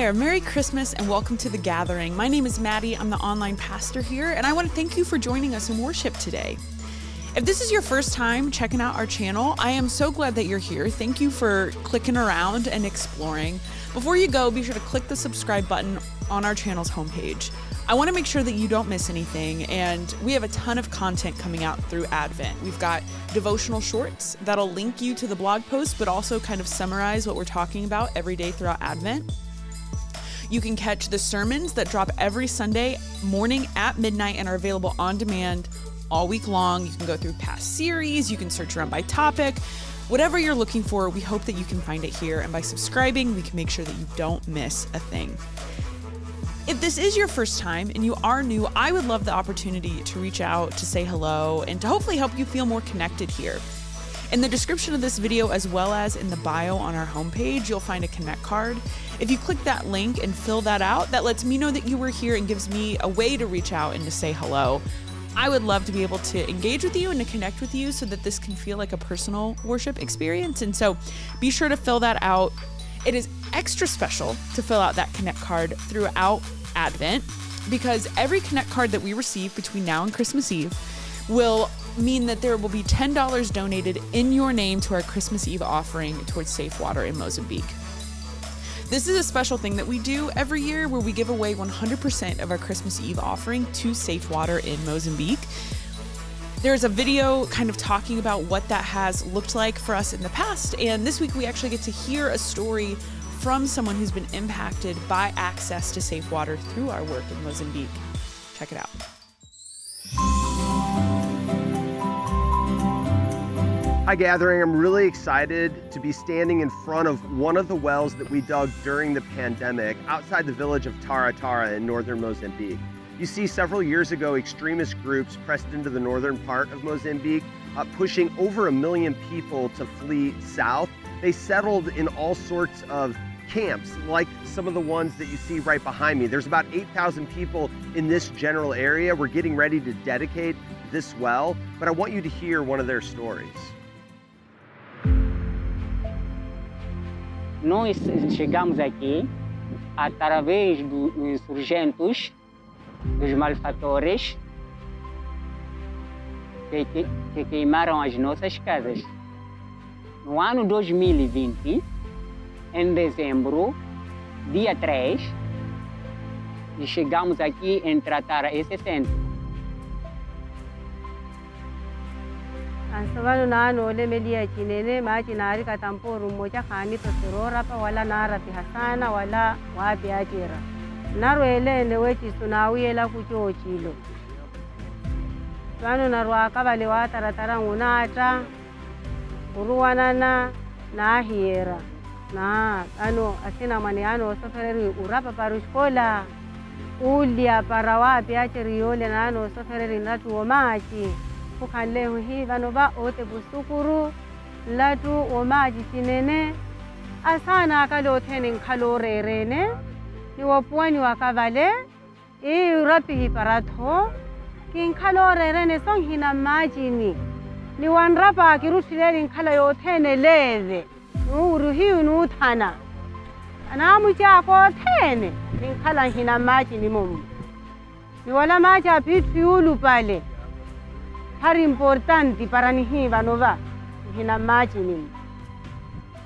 there, Merry Christmas and welcome to The Gathering. My name is Maddie, I'm the online pastor here, and I want to thank you for joining us in worship today. If this is your first time checking out our channel, I am so glad that you're here. Thank you for clicking around and exploring. Before you go, be sure to click the subscribe button on our channel's homepage. I want to make sure that you don't miss anything, and we have a ton of content coming out through Advent. We've got devotional shorts that'll link you to the blog post, but also kind of summarize what we're talking about every day throughout Advent. You can catch the sermons that drop every Sunday morning at midnight and are available on demand all week long. You can go through past series, you can search around by topic, whatever you're looking for, we hope that you can find it here. And by subscribing, we can make sure that you don't miss a thing. If this is your first time and you are new, I would love the opportunity to reach out, to say hello, and to hopefully help you feel more connected here. In the description of this video, as well as in the bio on our homepage, you'll find a Connect card. If you click that link and fill that out, that lets me know that you were here and gives me a way to reach out and to say hello. I would love to be able to engage with you and to connect with you so that this can feel like a personal worship experience. And so be sure to fill that out. It is extra special to fill out that Connect card throughout Advent because every Connect card that we receive between now and Christmas Eve will mean that there will be $10 donated in your name to our Christmas Eve offering towards Safe Water in Mozambique. This is a special thing that we do every year where we give away 100% of our Christmas Eve offering to Safe Water in Mozambique. There's a video kind of talking about what that has looked like for us in the past, and this week we actually get to hear a story from someone who's been impacted by access to safe water through our work in Mozambique. Check it out. Hi Gathering, I'm really excited to be standing in front of one of the wells that we dug during the pandemic outside the village of Tara Tara in northern Mozambique. You see, several years ago, extremist groups pressed into the northern part of Mozambique, pushing over 1 million people to flee south. They settled in all sorts of camps, like some of the ones that you see right behind me. There's about 8,000 people in this general area. We're getting ready to dedicate this well, but I want you to hear one of their stories. Nós chegamos aqui através dos insurgentos, dos malfatores que queimaram as nossas casas. No ano 2020, em dezembro, dia 3, chegamos aqui em tratar esse centro. Ansabano na no le melia chinene ma chinari katamporu moja khani to sorora pa wala nara pi hasana wala wapi ajira naro ele ne wechi sunawi ela kucho chilo twano narwa kabale wa taratara ngunata uruwanana na hiera na ano asina mani ano sofereri urapa parushkola ulia para wapi ajiri yole na ano sofereri natu omachi Kukaleho hii vano ba ote busukuru latu omaji chinene asana akalo tene nkalore rene ni wapuani wakavale I urapi hiparatho kin kalore rene song hina majini ni wanrapa kirutileli nkala yo tene leve uruhi unuthana anamu chako tene nkala hina majini mumu ni wala maja pitu yulu pale Hari importanti para nihi vanova hina machi ni.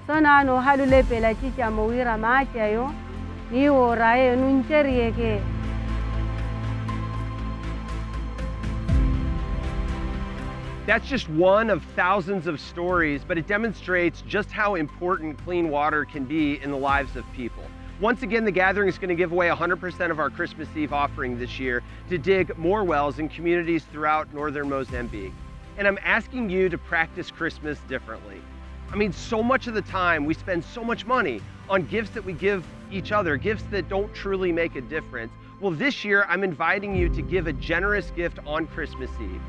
Sona no halule pela chicha mowira machi ayo ni orae nuncherie ke. That's just one of thousands of stories, but it demonstrates just how important clean water can be in the lives of people. Once again, the Gathering is going to give away 100% of our Christmas Eve offering this year to dig more wells in communities throughout northern Mozambique. And I'm asking you to practice Christmas differently. I mean, so much of the time we spend so much money on gifts that we give each other, gifts that don't truly make a difference. Well, this year I'm inviting you to give a generous gift on Christmas Eve.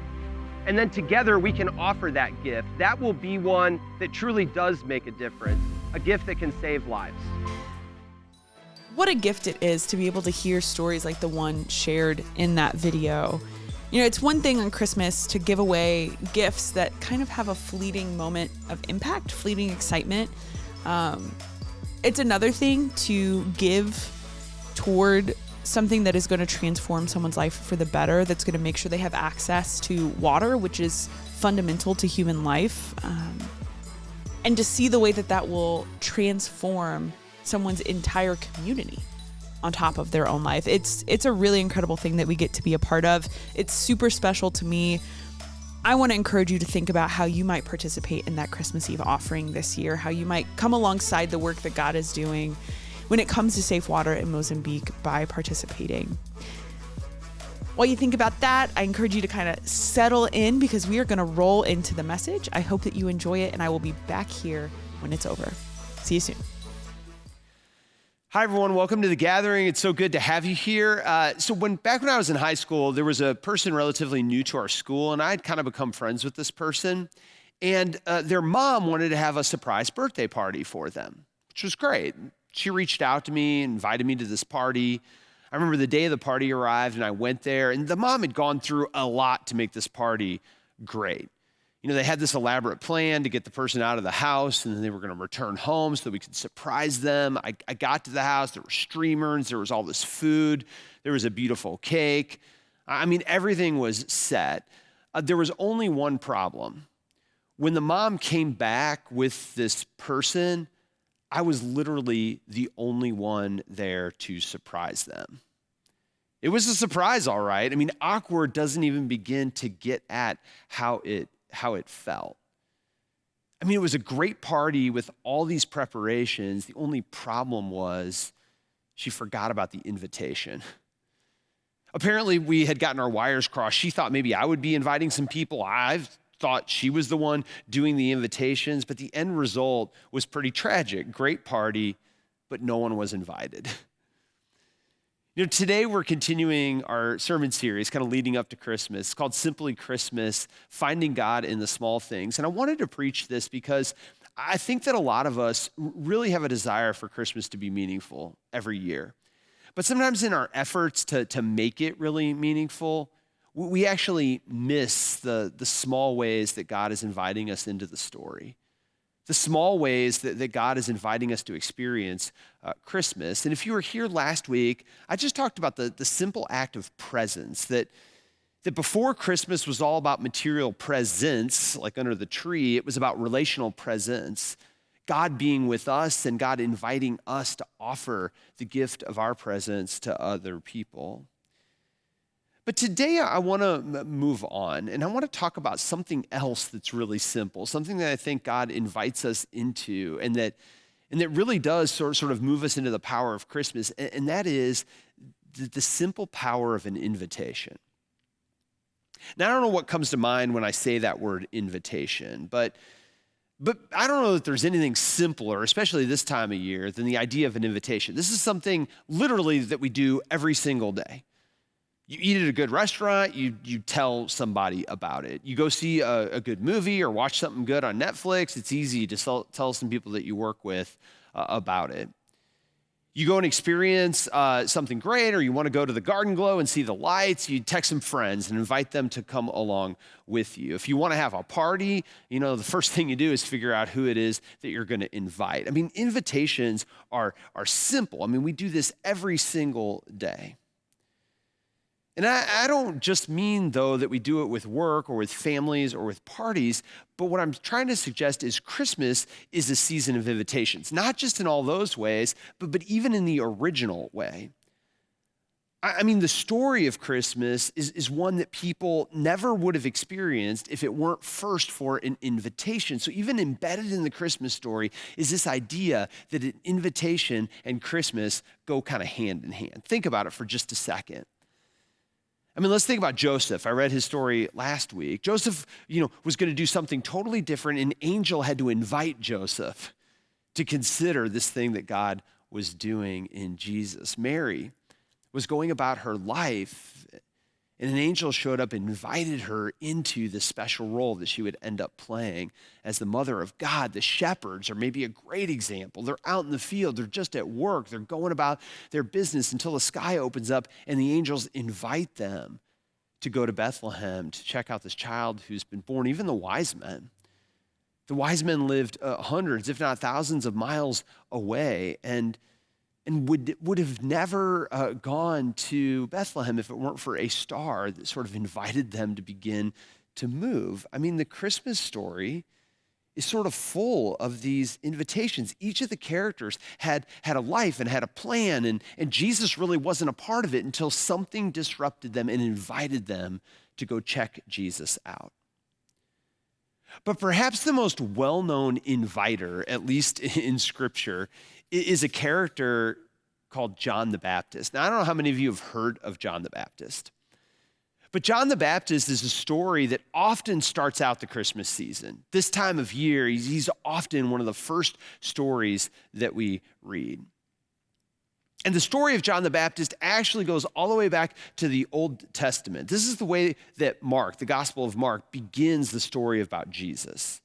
And then together we can offer that gift. That will be one that truly does make a difference, a gift that can save lives. What a gift it is to be able to hear stories like the one shared in that video. You know, it's one thing on Christmas to give away gifts that kind of have a fleeting moment of impact, fleeting excitement. It's another thing to give toward something that is going to transform someone's life for the better, that's going to make sure they have access to water, which is fundamental to human life, and to see the way that that will transform someone's entire community on top of their own life. It's a really incredible thing that we get to be a part of. It's super special to me. I want to encourage you to think about how you might participate in that Christmas Eve offering this year, how you might come alongside the work that God is doing when it comes to safe water in Mozambique by participating. While you think about that, I encourage you to kind of settle in because we are going to roll into the message. I hope that you enjoy it, and I will be back here when it's over. See you soon. Hi, everyone. Welcome to The Gathering. It's so good to have you here. Back when I was in high school, there was a person relatively new to our school, and I had kind of become friends with this person. And their mom wanted to have a surprise birthday party for them, which was great. She reached out to me, invited me to this party. I remember the day of the party arrived, and I went there, and the mom had gone through a lot to make this party great. You know, they had this elaborate plan to get the person out of the house, and then they were going to return home so that we could surprise them. I got to the house. There were streamers. There was all this food. There was a beautiful cake. I mean, everything was set. There was only one problem. When the mom came back with this person, I was literally the only one there to surprise them. It was a surprise, all right. I mean, awkward doesn't even begin to get at how it felt. I mean, it was a great party with all these preparations. The only problem was she forgot about the invitation. Apparently, we had gotten our wires crossed. She thought maybe I would be inviting some people. I thought she was the one doing the invitations, but the end result was pretty tragic. Great party, but no one was invited. You know, today we're continuing our sermon series, kind of leading up to Christmas. It's called Simply Christmas, Finding God in the Small Things. And I wanted to preach this because I think that a lot of us really have a desire for Christmas to be meaningful every year. But sometimes in our efforts to make it really meaningful, we actually miss the small ways that God is inviting us into the story, the small ways that God is inviting us to experience Christmas. And if you were here last week, I just talked about the simple act of presence, that before Christmas was all about material presence, like under the tree. It was about relational presence, God being with us and God inviting us to offer the gift of our presence to other people. But today I want to move on, and I want to talk about something else that's really simple, something that I think God invites us into, and that really does sort of move us into the power of Christmas, and that is the simple power of an invitation. Now, I don't know what comes to mind when I say that word invitation, but I don't know that there's anything simpler, especially this time of year, than the idea of an invitation. This is something literally that we do every single day. You eat at a good restaurant, you tell somebody about it. You go see a good movie or watch something good on Netflix, it's easy to tell some people that you work with about it. You go and experience something great, or you want to go to the Garden Glow and see the lights, you text some friends and invite them to come along with you. If you want to have a party, you know, the first thing you do is figure out who it is that you're going to invite. I mean, invitations are simple. I mean, we do this every single day. And I don't just mean, though, that we do it with work or with families or with parties, but what I'm trying to suggest is Christmas is a season of invitations, not just in all those ways, but even in the original way. I mean, the story of Christmas is one that people never would have experienced if it weren't first for an invitation. So even embedded in the Christmas story is this idea that an invitation and Christmas go kind of hand in hand. Think about it for just a second. I mean, let's think about Joseph. I read his story last week. Joseph, was going to do something totally different. An angel had to invite Joseph to consider this thing that God was doing in Jesus. Mary was going about her life, and an angel showed up and invited her into this special role that she would end up playing as the mother of God. The shepherds are maybe a great example. They're out in the field. They're just at work. They're going about their business until the sky opens up and the angels invite them to go to Bethlehem to check out this child who's been born. Even the wise men. The wise men lived hundreds, if not thousands of miles away, and and would have never gone to Bethlehem if it weren't for a star that sort of invited them to begin to move. I mean, the Christmas story is sort of full of these invitations. Each of the characters had a life and had a plan, and Jesus really wasn't a part of it until something disrupted them and invited them to go check Jesus out. But perhaps the most well-known inviter, at least in Scripture, is a character called John the Baptist. Now, I don't know how many of you have heard of John the Baptist, but John the Baptist is a story that often starts out the Christmas season. This time of year, he's often one of the first stories that we read. And the story of John the Baptist actually goes all the way back to the Old Testament. This is the way that Mark, the Gospel of Mark, begins the story about Jesus.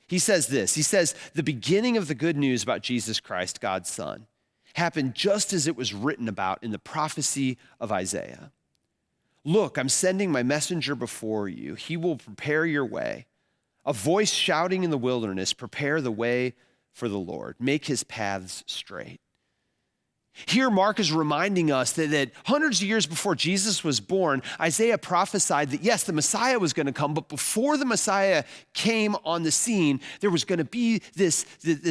He says this, he says, the beginning of the good news about Jesus Christ, God's Son, happened just as it was written about in the prophecy of Isaiah. Look, I'm sending my messenger before you. He will prepare your way. A voice shouting in the wilderness, prepare the way for the Lord. Make his paths straight. Here, Mark is reminding us that hundreds of years before Jesus was born, Isaiah prophesied that, yes, the Messiah was going to come, but before the Messiah came on the scene, there was going to be this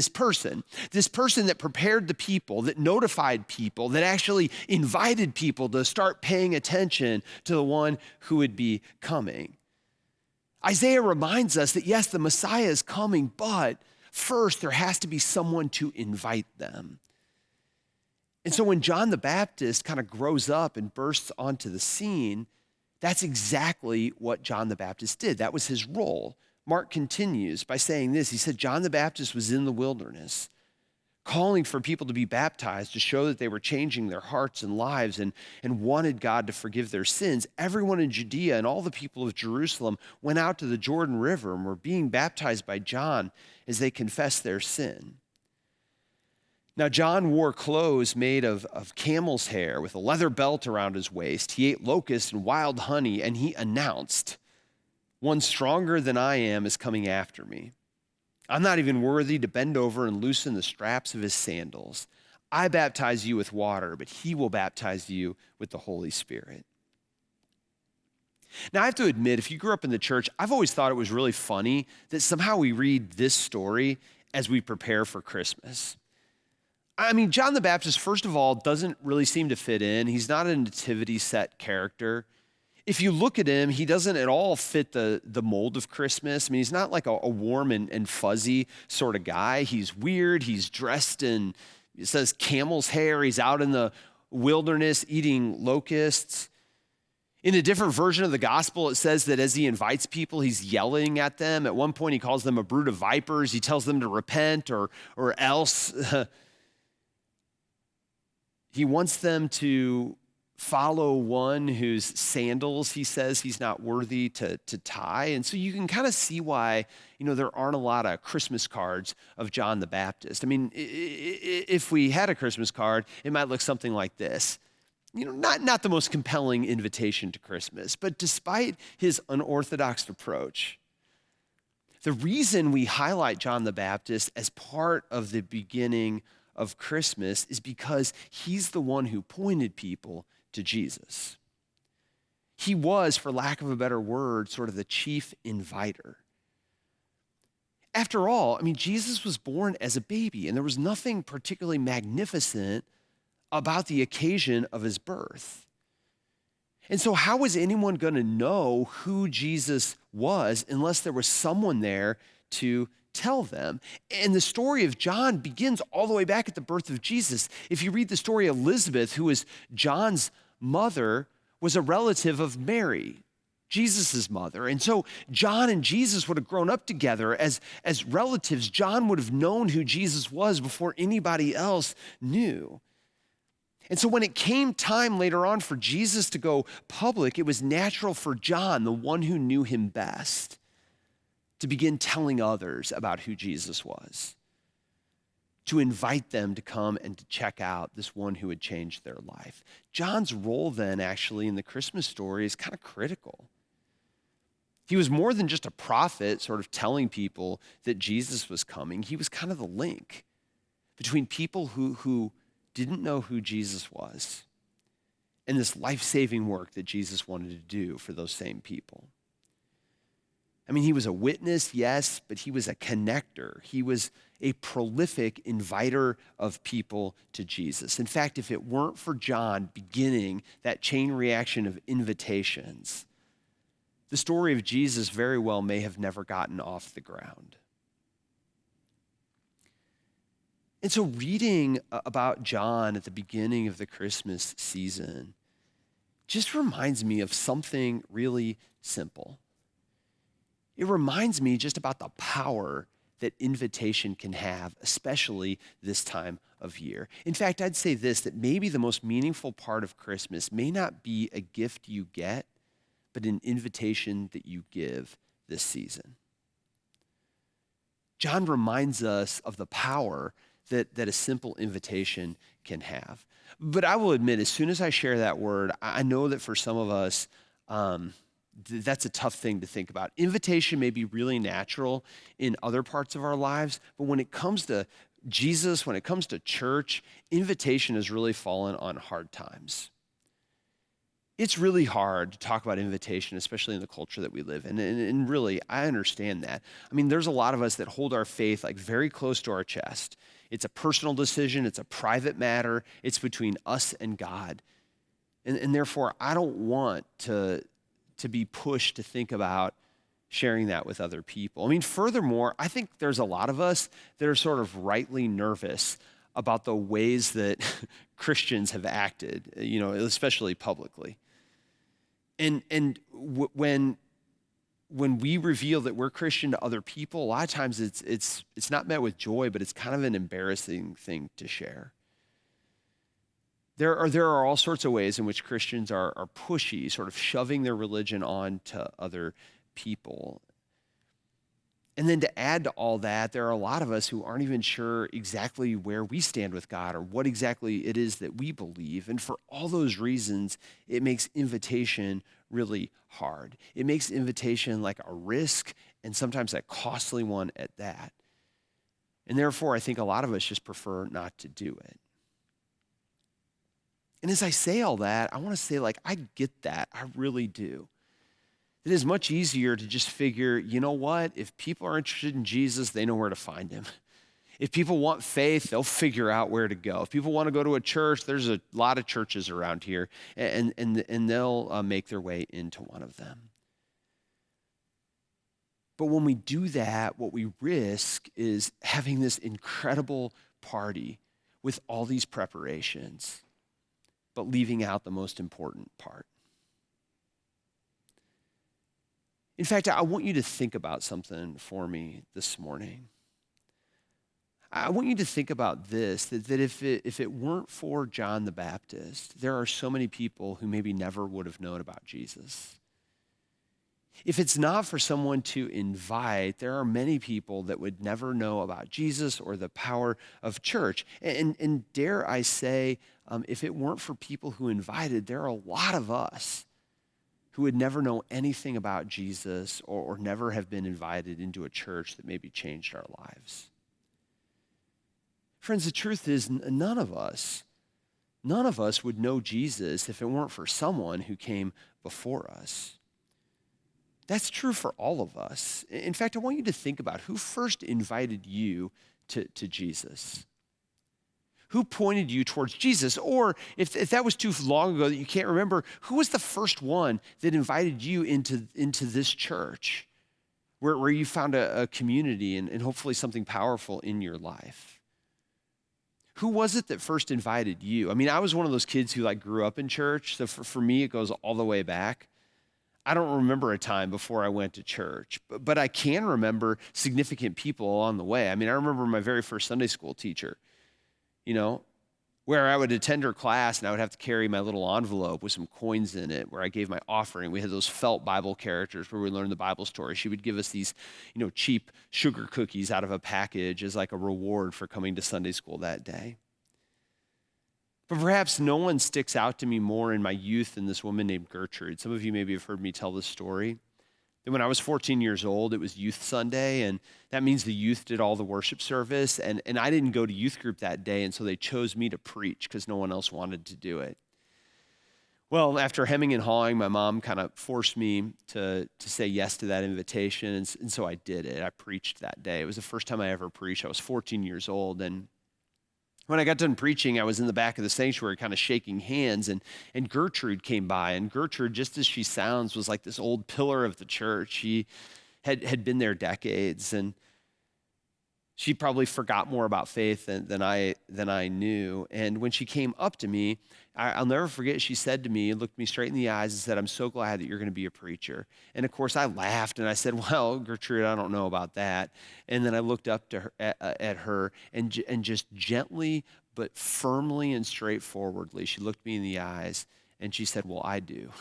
person that prepared the people, that notified people, that actually invited people to start paying attention to the one who would be coming. Isaiah reminds us that, yes, the Messiah is coming, but first there has to be someone to invite them. And so when John the Baptist kind of grows up and bursts onto the scene, that's exactly what John the Baptist did. That was his role. Mark continues by saying this. He said, John the Baptist was in the wilderness, calling for people to be baptized to show that they were changing their hearts and lives and wanted God to forgive their sins. Everyone in Judea and all the people of Jerusalem went out to the Jordan River and were being baptized by John as they confessed their sin. Now, John wore clothes made of camel's hair with a leather belt around his waist. He ate locusts and wild honey, and he announced, one stronger than I am is coming after me. I'm not even worthy to bend over and loosen the straps of his sandals. I baptize you with water, but he will baptize you with the Holy Spirit. Now, I have to admit, if you grew up in the church, I've always thought it was really funny that somehow we read this story as we prepare for Christmas. I mean, John the Baptist, first of all, doesn't really seem to fit in. He's not a nativity set character. If you look at him, he doesn't at all fit the mold of Christmas. I mean, he's not like a warm and fuzzy sort of guy. He's weird. He's dressed in, it says, camel's hair. He's out in the wilderness eating locusts. In a different version of the gospel, it says that as he invites people, he's yelling at them. At one point, he calls them a brood of vipers. He tells them to repent or else. He wants them to follow one whose sandals he says he's not worthy to tie. And so you can kind of see why, there aren't a lot of Christmas cards of John the Baptist. I mean, if we had a Christmas card, it might look something like this. Not the most compelling invitation to Christmas, but despite his unorthodox approach, the reason we highlight John the Baptist as part of the beginning of Christmas is because he's the one who pointed people to Jesus. He was, for lack of a better word, sort of the chief inviter. After all, I mean, Jesus was born as a baby, and there was nothing particularly magnificent about the occasion of his birth. And so how was anyone going to know who Jesus was unless there was someone there to tell them? And the story of John begins all the way back at the birth of Jesus. If you read the story, Elizabeth, who was John's mother, was a relative of Mary, Jesus' mother. And so John and Jesus would have grown up together as relatives. John would have known who Jesus was before anybody else knew. And so when it came time later on for Jesus to go public, it was natural for John, the one who knew him best, to begin telling others about who Jesus was, to invite them to come and to check out this one who had changed their life. John's role then actually in the Christmas story is kind of critical. He was more than just a prophet sort of telling people that Jesus was coming. He was kind of the link between people who didn't know who Jesus was and this life-saving work that Jesus wanted to do for those same people. I mean, he was a witness, yes, but he was a connector. He was a prolific inviter of people to Jesus. In fact, if it weren't for John beginning that chain reaction of invitations, the story of Jesus very well may have never gotten off the ground. And so reading about John at the beginning of the Christmas season just reminds me of something really simple. It reminds me just about the power that invitation can have, especially this time of year. In fact, I'd say this, that maybe the most meaningful part of Christmas may not be a gift you get, but an invitation that you give this season. John reminds us of the power that a simple invitation can have. But I will admit, as soon as I share that word, I know that for some of us, that's a tough thing to think about. Invitation may be really natural in other parts of our lives, but when it comes to Jesus, when it comes to church, invitation has really fallen on hard times. It's really hard to talk about invitation, especially in the culture that we live in. And really, I understand that. I mean, there's a lot of us that hold our faith like very close to our chest. It's a personal decision. It's a private matter. It's between us and God. And therefore, I don't want to be pushed to think about sharing that with other people. I mean, furthermore, I think there's a lot of us that are sort of rightly nervous about the ways that Christians have acted, especially publicly. And when we reveal that we're Christian to other people, a lot of times it's not met with joy, but it's kind of an embarrassing thing to share. There are all sorts of ways in which Christians are pushy, sort of shoving their religion on to other people. And then to add to all that, there are a lot of us who aren't even sure exactly where we stand with God or what exactly it is that we believe. And for all those reasons, it makes invitation really hard. It makes invitation like a risk and sometimes a costly one at that. And therefore, I think a lot of us just prefer not to do it. And as I say all that, I want to say, I get that. I really do. It is much easier to just figure, you know what? If people are interested in Jesus, they know where to find him. If people want faith, they'll figure out where to go. If people want to go to a church, there's a lot of churches around here, and they'll make their way into one of them. But when we do that, what we risk is having this incredible party with all these preparations, but leaving out the most important part. In fact, I want you to think about something for me this morning. I want you to think about this, that if it weren't for John the Baptist, there are so many people who maybe never would have known about Jesus. If it's not for someone to invite, there are many people that would never know about Jesus or the power of church. And dare I say, if it weren't for people who invited, there are a lot of us who would never know anything about Jesus or never have been invited into a church that maybe changed our lives. Friends, the truth is none of us would know Jesus if it weren't for someone who came before us. That's true for all of us. In fact, I want you to think about who first invited you to Jesus. Who pointed you towards Jesus? Or if that was too long ago that you can't remember, who was the first one that invited you into this church where you found a community and hopefully something powerful in your life? Who was it that first invited you? I mean, I was one of those kids who grew up in church. So for me, it goes all the way back. I don't remember a time before I went to church, but I can remember significant people along the way. I mean, I remember my very first Sunday school teacher, where I would attend her class and I would have to carry my little envelope with some coins in it where I gave my offering. We had those felt Bible characters where we learned the Bible story. She would give us these, cheap sugar cookies out of a package as like a reward for coming to Sunday school that day. But perhaps no one sticks out to me more in my youth than this woman named Gertrude. Some of you maybe have heard me tell this story. And when I was 14 years old, it was Youth Sunday, and that means the youth did all the worship service, and I didn't go to youth group that day, and so they chose me to preach because no one else wanted to do it. Well, after hemming and hawing, my mom kind of forced me to say yes to that invitation, and so I did it. I preached that day. It was the first time I ever preached. I was 14 years old, and when I got done preaching, I was in the back of the sanctuary kind of shaking hands, and Gertrude came by. And Gertrude, just as she sounds, was like this old pillar of the church. She had been there decades, and she probably forgot more about faith than I knew. And when she came up to me, I'll never forget, she said to me, looked me straight in the eyes and said, "I'm so glad that you're going to be a preacher." And of course I laughed and I said, "Well, Gertrude, I don't know about that." And then I looked up to her, at her and just gently but firmly and straightforwardly, she looked me in the eyes and she said, "Well, I do."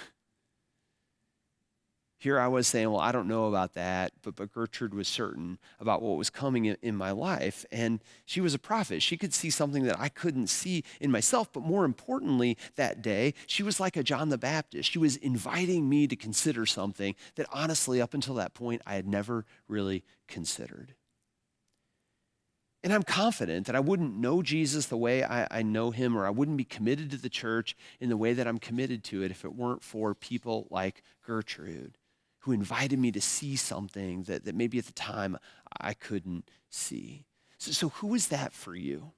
Here I was saying, "Well, I don't know about that," but Gertrude was certain about what was coming in my life, and she was a prophet. She could see something that I couldn't see in myself, but more importantly, that day, she was like a John the Baptist. She was inviting me to consider something that honestly, up until that point, I had never really considered. And I'm confident that I wouldn't know Jesus the way I know him, or I wouldn't be committed to the church in the way that I'm committed to it if it weren't for people like Gertrude, who invited me to see something that maybe at the time I couldn't see. So who is that for you?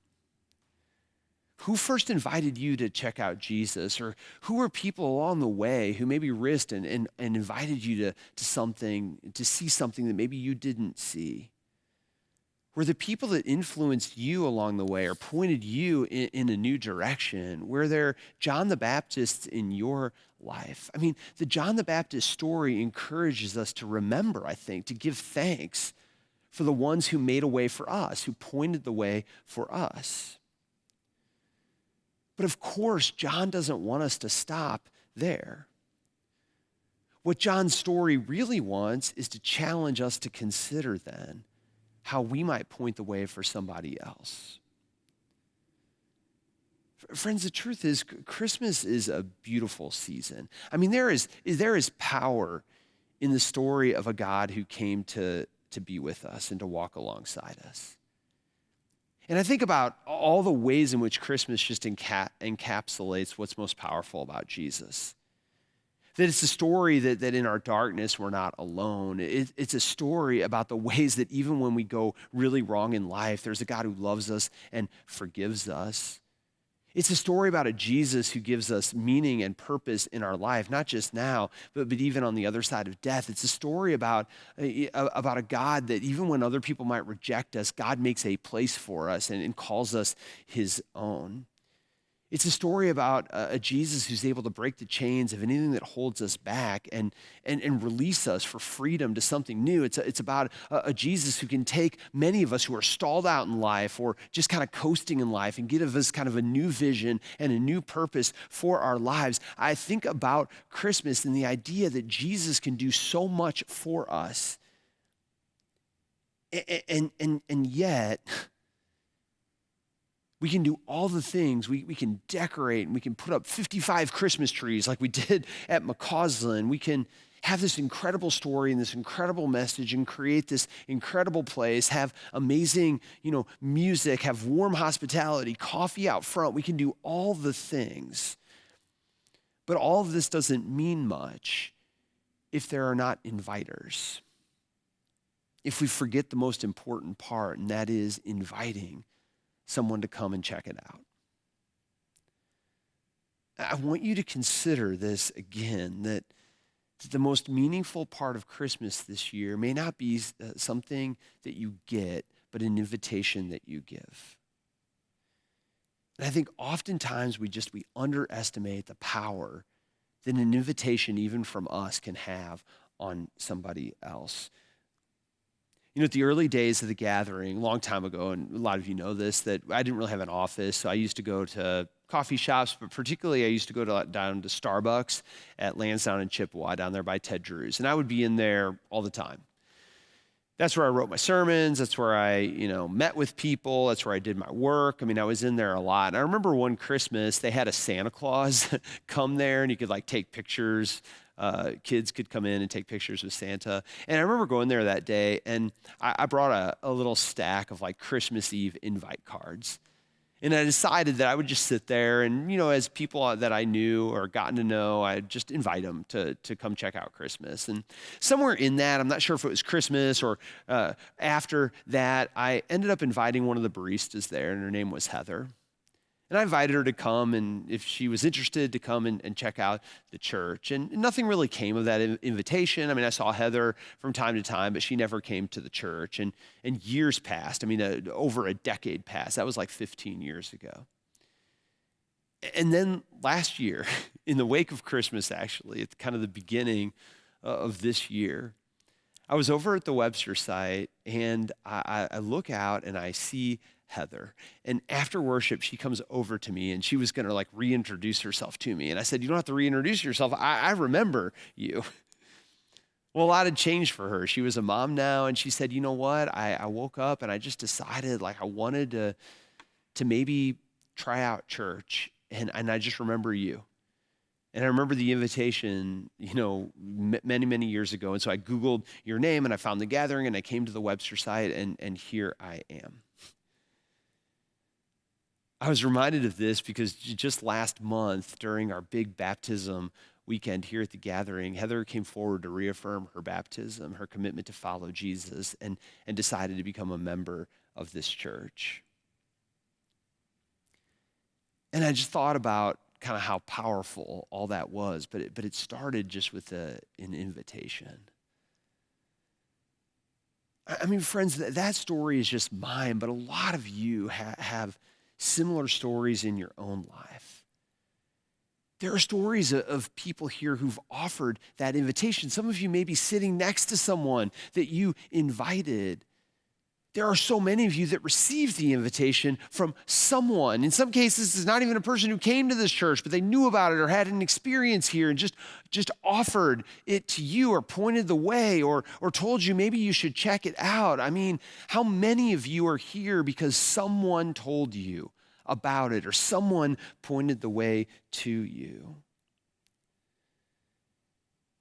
Who first invited you to check out Jesus? Or who are people along the way who maybe risked and invited you to see something that maybe you didn't see? Were the people that influenced you along the way or pointed you in a new direction? Were there John the Baptists in your life? I mean, the John the Baptist story encourages us to remember, I think, to give thanks for the ones who made a way for us, who pointed the way for us. But of course, John doesn't want us to stop there. What John's story really wants is to challenge us to consider then how we might point the way for somebody else. Friends, the truth is, Christmas is a beautiful season. I mean, there is power in the story of a God who came to be with us and to walk alongside us. And I think about all the ways in which Christmas just encapsulates what's most powerful about Jesus. That it's a story that in our darkness, we're not alone. It's a story about the ways that even when we go really wrong in life, there's a God who loves us and forgives us. It's a story about a Jesus who gives us meaning and purpose in our life, not just now, but even on the other side of death. It's a story about a God that even when other people might reject us, God makes a place for us and calls us his own. It's a story about a Jesus who's able to break the chains of anything that holds us back and release us for freedom to something new. It's about a Jesus who can take many of us who are stalled out in life or just kind of coasting in life and give us kind of a new vision and a new purpose for our lives. I think about Christmas and the idea that Jesus can do so much for us. And yet, we can do all the things. We can decorate and we can put up 55 Christmas trees like we did at McCausland. We can have this incredible story and this incredible message and create this incredible place, have amazing, music, have warm hospitality, coffee out front. We can do all the things. But all of this doesn't mean much if there are not inviters. If we forget the most important part, and that is inviting someone to come and check it out. I want you to consider this again, that the most meaningful part of Christmas this year may not be something that you get, but an invitation that you give. And I think oftentimes we underestimate the power that an invitation, even from us, can have on somebody else. At the early days of the gathering, a long time ago, and a lot of you know this, that I didn't really have an office, so I used to go to coffee shops, but particularly I used to go down to Starbucks at Lansdowne and Chippewa, down there by Ted Drew's, and I would be in there all the time. That's where I wrote my sermons. That's where I, met with people. That's where I did my work. I mean, I was in there a lot. And I remember one Christmas, they had a Santa Claus come there, and you could take pictures kids could come in and take pictures with Santa. And I remember going there that day, and I brought a little stack of like Christmas Eve invite cards. And I decided that I would just sit there and, as people that I knew or gotten to know, I'd just invite them to come check out Christmas. And somewhere in that, I'm not sure if it was Christmas or after that, I ended up inviting one of the baristas there, and her name was Heather. And I invited her to come, and if she was interested, to come and check out the church. And nothing really came of that invitation. I mean, I saw Heather from time to time, but she never came to the church. And years passed. I mean, over a decade passed. That was like 15 years ago. And then last year, in the wake of Christmas, actually, at kind of the beginning of this year, I was over at the Webster site, and I look out and I see Heather. And after worship, she comes over to me, and she was going to like reintroduce herself to me. And I said, "You don't have to reintroduce yourself. I remember you." Well, a lot had changed for her. She was a mom now, and she said, "You know what? I woke up and I just decided like I wanted to maybe try out church. And I just remember you. And I remember the invitation, many, many years ago. And so I Googled your name, and I found the gathering, and I came to the Webster site, and here I am." I was reminded of this because just last month during our big baptism weekend here at the gathering, Heather came forward to reaffirm her baptism, her commitment to follow Jesus, and decided to become a member of this church. And I just thought about kind of how powerful all that was, but it started just with an invitation. I mean, friends, that story is just mine, but a lot of you have similar stories in your own life. There are stories of people here who've offered that invitation. Some of you may be sitting next to someone that you invited. There are so many of you that received the invitation from someone. In some cases, it's not even a person who came to this church, but they knew about it or had an experience here and just offered it to you or pointed the way or told you maybe you should check it out. I mean, how many of you are here because someone told you about it or someone pointed the way to you?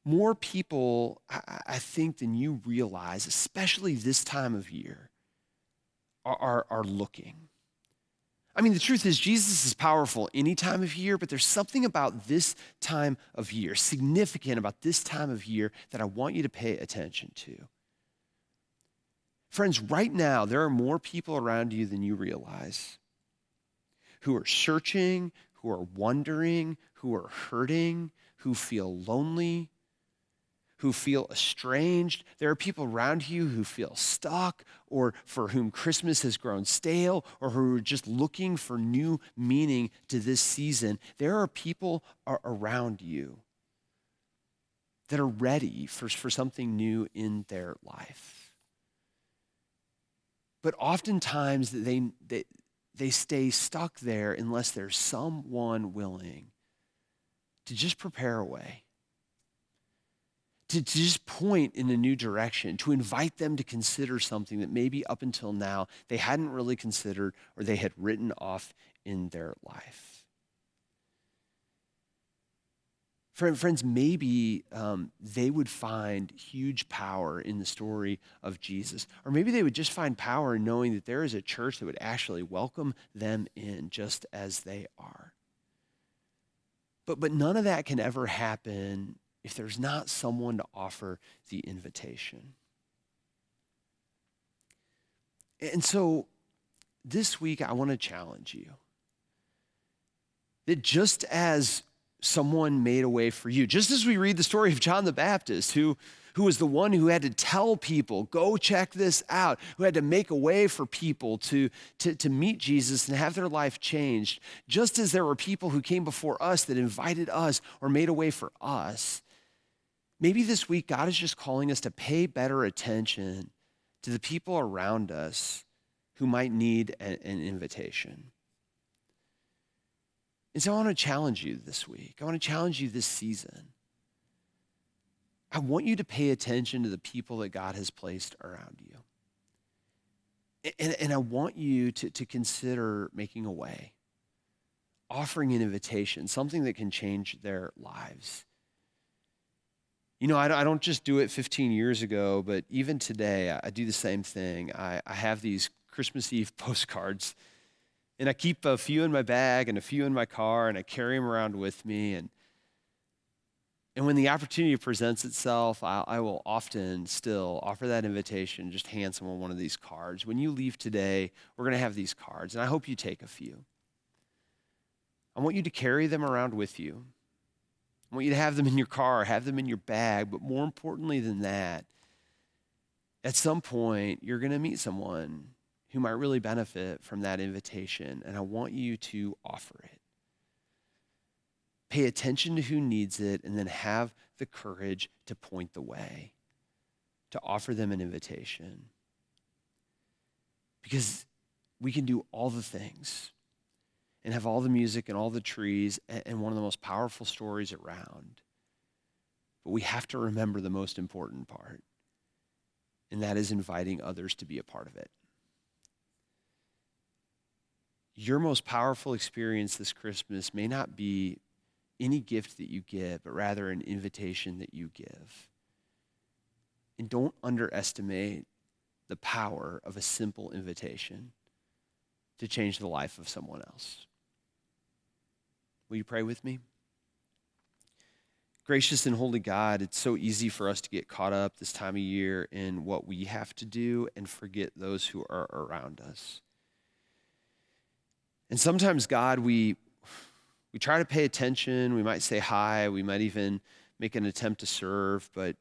More people, I think, than you realize, especially this time of year, are looking. I mean, the truth is Jesus is powerful any time of year, but there's something about this time of year, significant about this time of year, that I want you to pay attention to. Friends, right now, there are more people around you than you realize who are searching, who are wondering, who are hurting, who feel lonely, who feel estranged. There are people around you who feel stuck or for whom Christmas has grown stale or who are just looking for new meaning to this season. There are people around you that are ready for something new in their life. But oftentimes they stay stuck there unless there's someone willing to just prepare a way, to just point in a new direction, to invite them to consider something that maybe up until now they hadn't really considered or they had written off in their life. Friends, maybe they would find huge power in the story of Jesus, or maybe they would just find power in knowing that there is a church that would actually welcome them in just as they are. But none of that can ever happen if there's not someone to offer the invitation. And so this week, I want to challenge you that just as someone made a way for you, just as we read the story of John the Baptist, who was the one who had to tell people, go check this out, who had to make a way for people to meet Jesus and have their life changed, just as there were people who came before us that invited us or made a way for us, maybe this week God is just calling us to pay better attention to the people around us who might need an invitation. And so I want to challenge you this week. I want to challenge you this season. I want you to pay attention to the people that God has placed around you. And I want you to consider making a way, offering an invitation, something that can change their lives. You know, I don't just do it 15 years ago, but even today, I do the same thing. I have these Christmas Eve postcards, and I keep a few in my bag and a few in my car, and I carry them around with me. And when the opportunity presents itself, I will often still offer that invitation, just hand someone one of these cards. When you leave today, we're going to have these cards, and I hope you take a few. I want you to carry them around with you. I want you to have them in your car, have them in your bag, but more importantly than that, at some point, you're going to meet someone who might really benefit from that invitation, and I want you to offer it. Pay attention to who needs it, and then have the courage to point the way, to offer them an invitation. Because we can do all the things and have all the music and all the trees and one of the most powerful stories around. But we have to remember the most important part, and that is inviting others to be a part of it. Your most powerful experience this Christmas may not be any gift that you give, but rather an invitation that you give. And don't underestimate the power of a simple invitation to change the life of someone else. Will you pray with me? Gracious and holy God, it's so easy for us to get caught up this time of year in what we have to do and forget those who are around us. And sometimes, God, we try to pay attention, we might say hi, we might even make an attempt to serve, but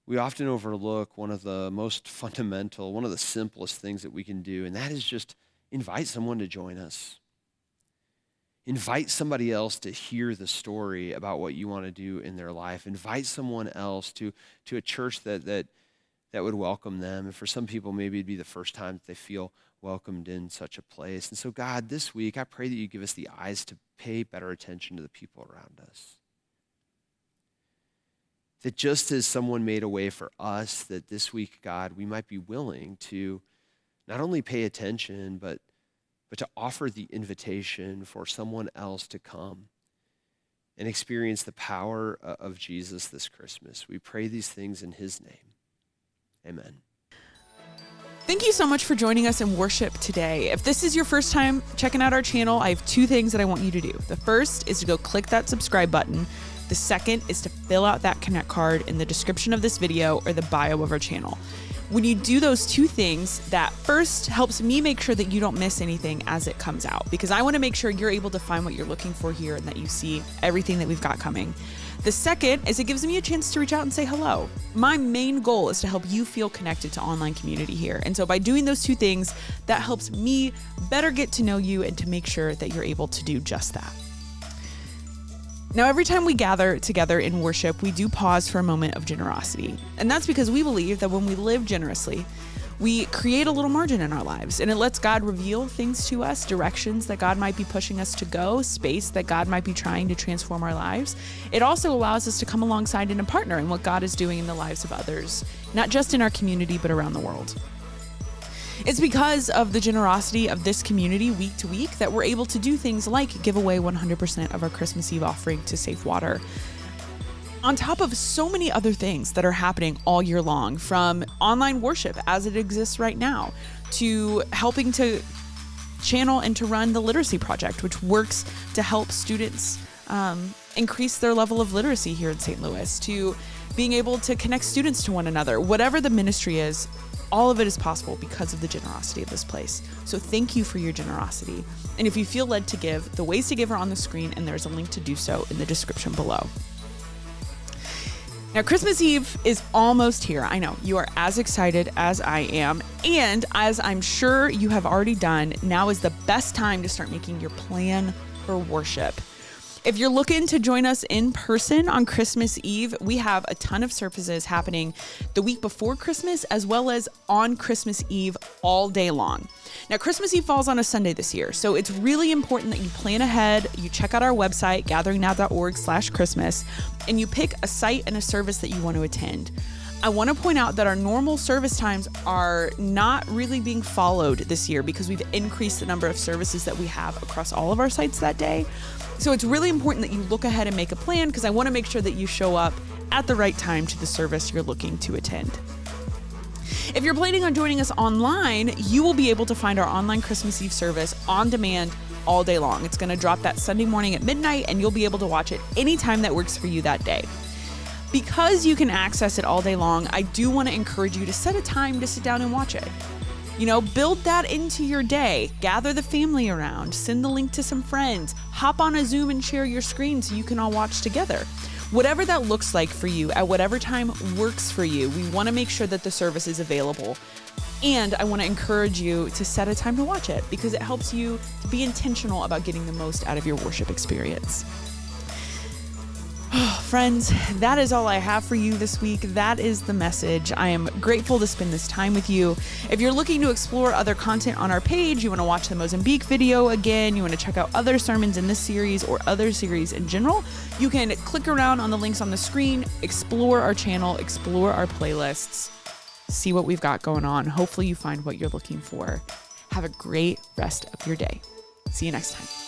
we often overlook one of the most fundamental, one of the simplest things that we can do, and that is just invite someone to join us. Invite somebody else to hear the story about what you want to do in their life. Invite someone else to a church that would welcome them. And for some people, maybe it'd be the first time that they feel welcomed in such a place. And so, God, this week, I pray that you give us the eyes to pay better attention to the people around us. That just as someone made a way for us, that this week, God, we might be willing to not only pay attention, but to offer the invitation for someone else to come and experience the power of Jesus this Christmas. We pray these things in his name. Amen. Thank you so much for joining us in worship today. If this is your first time checking out our channel, I have two things that I want you to do. The first is to go click that subscribe button. The second is to fill out that Connect card in the description of this video or the bio of our channel. When you do those two things, that first helps me make sure that you don't miss anything as it comes out, because I want to make sure you're able to find what you're looking for here and that you see everything that we've got coming. The second is it gives me a chance to reach out and say hello. My main goal is to help you feel connected to online community here. And so by doing those two things, that helps me better get to know you and to make sure that you're able to do just that. Now, every time we gather together in worship, we do pause for a moment of generosity. And that's because we believe that when we live generously, we create a little margin in our lives, and it lets God reveal things to us, directions that God might be pushing us to go, space that God might be trying to transform our lives. It also allows us to come alongside and to partner in what God is doing in the lives of others, not just in our community, but around the world. It's because of the generosity of this community week to week that we're able to do things like give away 100% of our Christmas Eve offering to Safe Water. On top of so many other things that are happening all year long, from online worship as it exists right now, to helping to channel and to run the Literacy Project, which works to help students increase their level of literacy here in St. Louis, to being able to connect students to one another. Whatever the ministry is, all of it is possible because of the generosity of this place. So thank you for your generosity. And if you feel led to give, the ways to give are on the screen, and there's a link to do so in the description below. Now, Christmas Eve is almost here. I know you are as excited as I am. And as I'm sure you have already done, now is the best time to start making your plan for worship. If you're looking to join us in person on Christmas Eve, we have a ton of services happening the week before Christmas, as well as on Christmas Eve all day long. Now, Christmas Eve falls on a Sunday this year, so it's really important that you plan ahead, you check out our website, gatheringnow.org/Christmas, and you pick a site and a service that you want to attend. I want to point out that our normal service times are not really being followed this year because we've increased the number of services that we have across all of our sites that day. So it's really important that you look ahead and make a plan, because I want to make sure that you show up at the right time to the service you're looking to attend. If you're planning on joining us online, you will be able to find our online Christmas Eve service on demand all day long. It's going to drop that Sunday morning at midnight, and you'll be able to watch it anytime that works for you that day. Because you can access it all day long, I do want to encourage you to set a time to sit down and watch it. Build that into your day. Gather the family around. Send the link to some friends. Hop on a Zoom and share your screen so you can all watch together. Whatever that looks like for you, at whatever time works for you, we want to make sure that the service is available. And I want to encourage you to set a time to watch it because it helps you to be intentional about getting the most out of your worship experience. Friends, that is all I have for you this week. That is the message. I am grateful to spend this time with you. If you're looking to explore other content on our page, you want to watch the Mozambique video again, you want to check out other sermons in this series or other series in general, you can click around on the links on the screen, explore our channel, explore our playlists, see what we've got going on. Hopefully you find what you're looking for. Have a great rest of your day. See you next time.